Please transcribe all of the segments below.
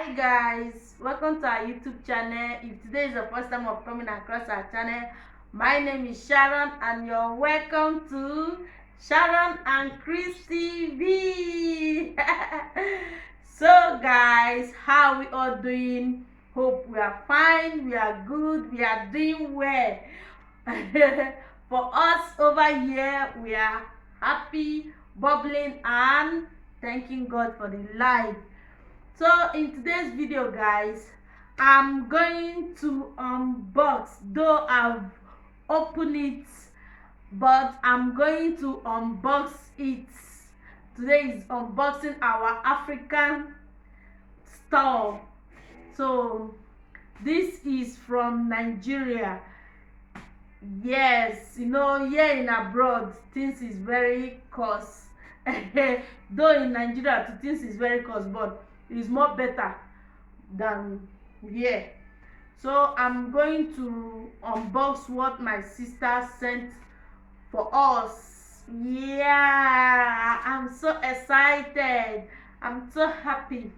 Hi guys, welcome to our YouTube channel. If today is the first time of coming across our channel, my name is Sharon and you're welcome to Sharon and Chris TV. So guys, how we all doing? Hope we are fine, we are good, we are doing well. For us over here, we are happy, bubbling and thanking God for the life. So in today's video guys, I'm going to unbox, though I've opened it, but I'm going to unbox it. Today is unboxing our African store. So this is from Nigeria. Yes, you know, here in abroad things is very cost. Though in Nigeria things is very cost, but it's more better than here. So I'm going to unbox what my sister sent for us. Yeah, I'm so excited, I'm so happy.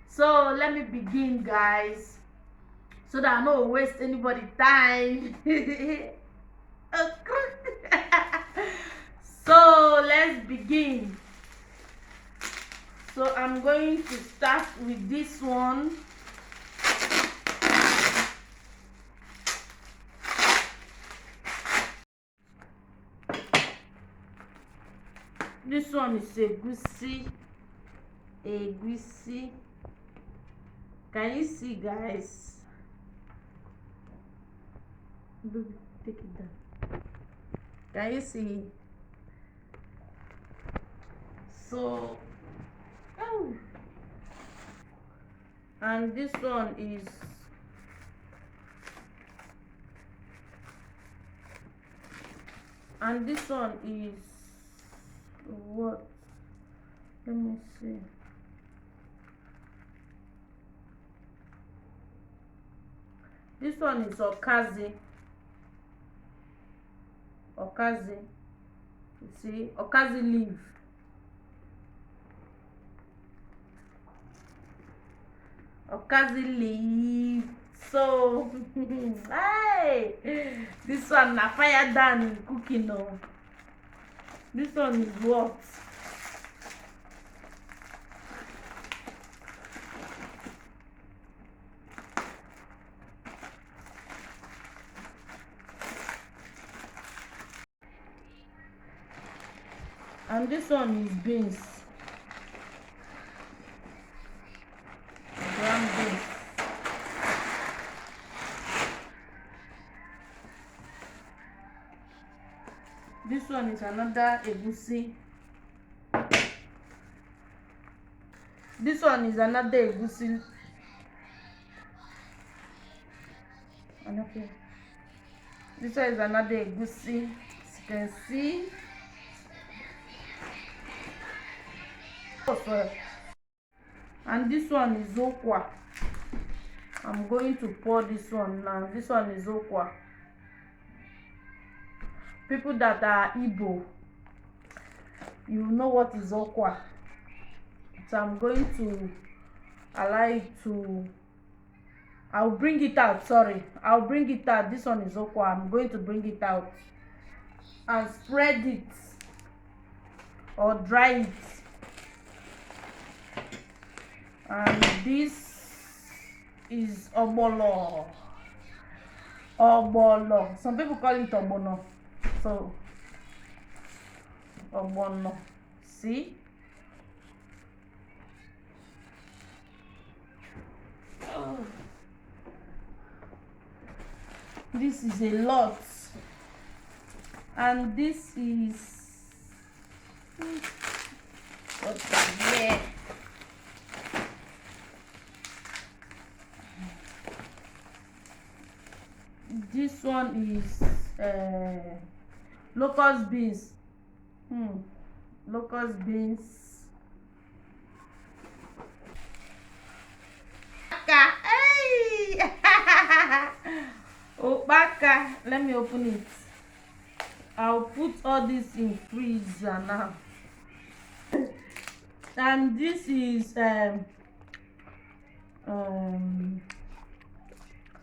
So let me begin guys, so that I don't waste anybody time. So let's begin. So I'm going to start with this one. This one is egusi. Egusi. Can you see guys? Take it down. Can you see? So and this one is what? Let me see. This one is okazi. Okazi. You see, okazi leaf. Okazi leaf. So hey, this one na fire down in cooking. No, this one is what? And this one is beans. Ground beans. This one is another egusi. This one is another egusi. Okay. This one is another egusi. As you can see. And this one is okwa. I'm going to pour this one now. This one is okwa. People that are Igbo, you know what is okwa. So I'm going to allow it to, I'll bring it out. Sorry, I'll bring it out. This one is okwa. I'm going to bring it out and spread it or dry it. And this is obolo. Obolo. Some people call it obono. So obono. See? Oh. This is a lot. And this is what's here? This one is locust beans. Locust beans. Hey! Baka. Let me open it. I'll put all this in freezer now. And this is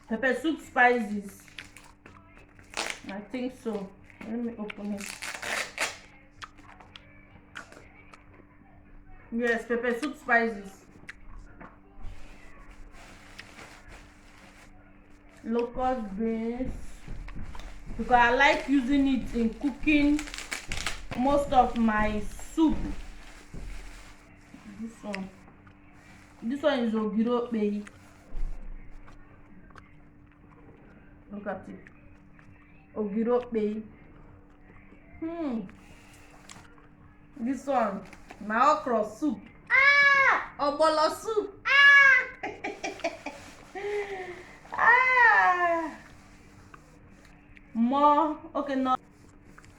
Pepper soup spices. I think so. Let me open it. Yes, pepper soup spices. Locust beans. Because I like using it in cooking most of my soup. This one is ogirope. Look at it. Ogirope. This one, my okra soup. Obolo soup. More. Okay, no.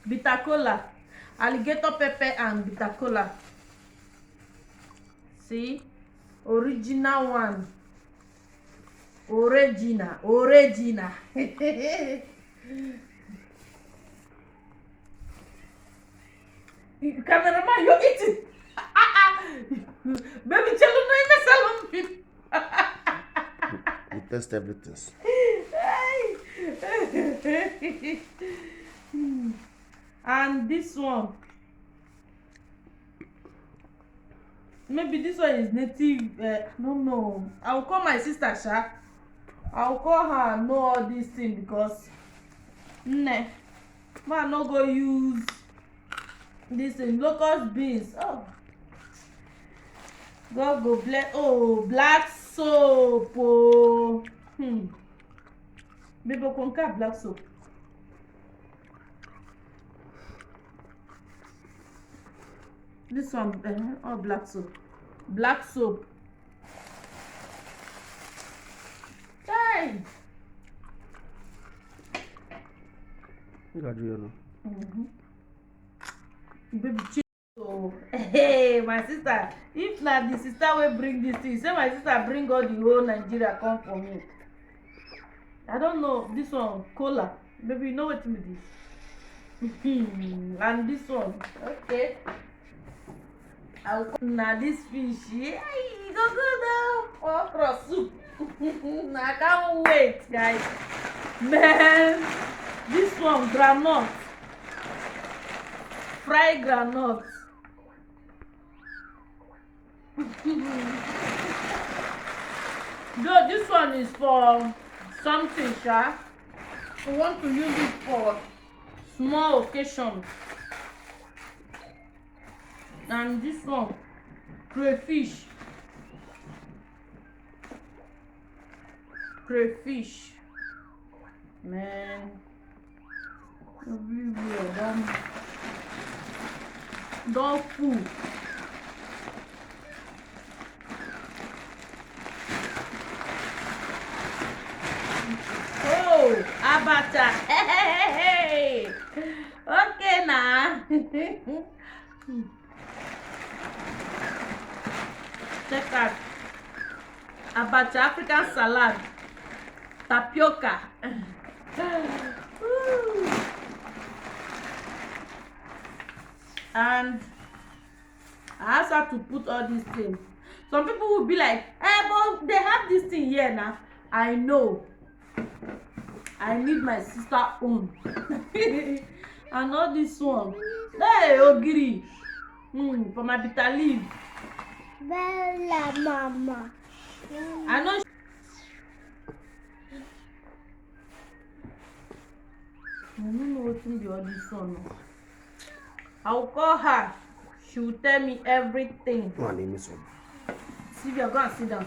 Bitter cola. Alligator pepper and bitter cola. See? Original one. Original. Cameraman, you're eating. Baby, chelo no in the salon. We test everything. And this one. Maybe this one is native. No. I'll call my sister, Sha. I'll call her and know all these things because man no go use this in locust beans. Oh, God go bless. Oh, black soap. Oh, baby, conquer black soap. This one, oh, black soap. Black soap. Hey. Baby, oh, hey, my sister. If not the sister will bring this thing, say my sister bring all the whole Nigeria come for me. I don't know this one, cola. Baby, you know what with this. And this one, okay. Now this fish, hey, go now. Okra soup. I can't wait, guys. Man, this one, groundnut. Fried groundnut. Though this one is for something, Sha. We want to use it for small occasion. And this one, crayfish. Man, everywhere dog food. Oh, abacha. Hey. Okay now. Check out abacha, African salad, tapioca. And I also have to put all these things. Some people will be like, but they have this thing here now. I know. I need my sister own. And all this one. Hey, ogiri. For my bitter leaf. Bella mama. I know. I don't know what's in the all this one. I'll call her. She will tell me everything. Sylvia, go and sit down.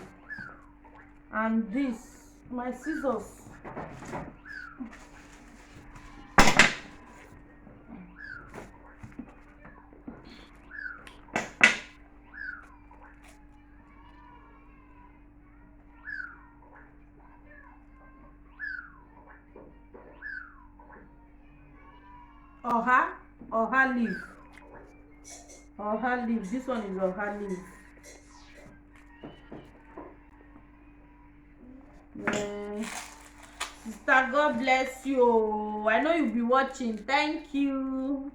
And this, my scissors. Oha leaf. Oha leaf. This one is oha leaf. Sister, God bless you. I know you'll be watching. Thank you.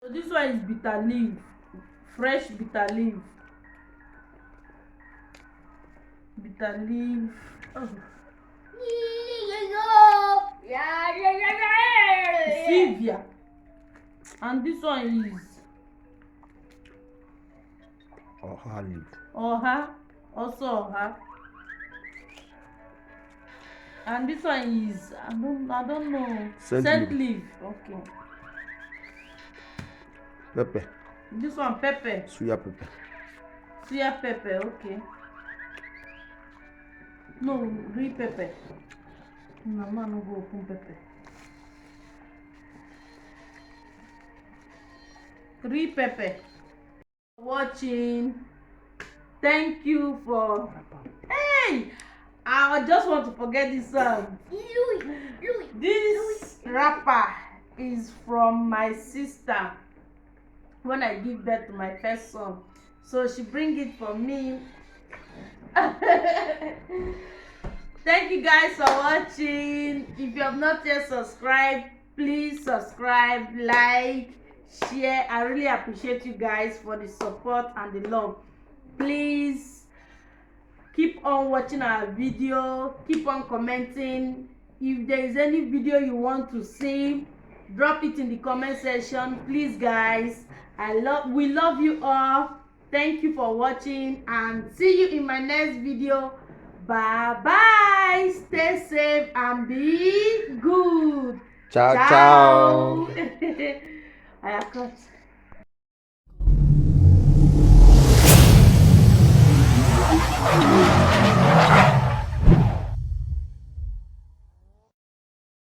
So this one is bitter leaf, fresh bitter leaf. Bitter leaf. Oh. Stevia. And this one is Oha leaf. Oha. Also Oha. And this one is I don't know. Scent leaf. Okay. Pepper. This one pepper. Suya pepper. Suya pepper, okay. No, real pepper. Mama no go open pepper. Real pepper. Watching. Thank you for. Hey, I just want to forget this song. This wrapper is from my sister when I give birth to my first son. So she bring it for me. Thank you guys for watching. If you have not yet subscribed, please subscribe, like, share. I really appreciate you guys for the support and the love. Please keep on watching our video, keep on commenting. If there is any video you want to see, drop it in the comment section, please guys. We love you all. Thank you for watching and see you in my next video. Bye bye. Stay safe and be good. Ciao ciao. I have cut.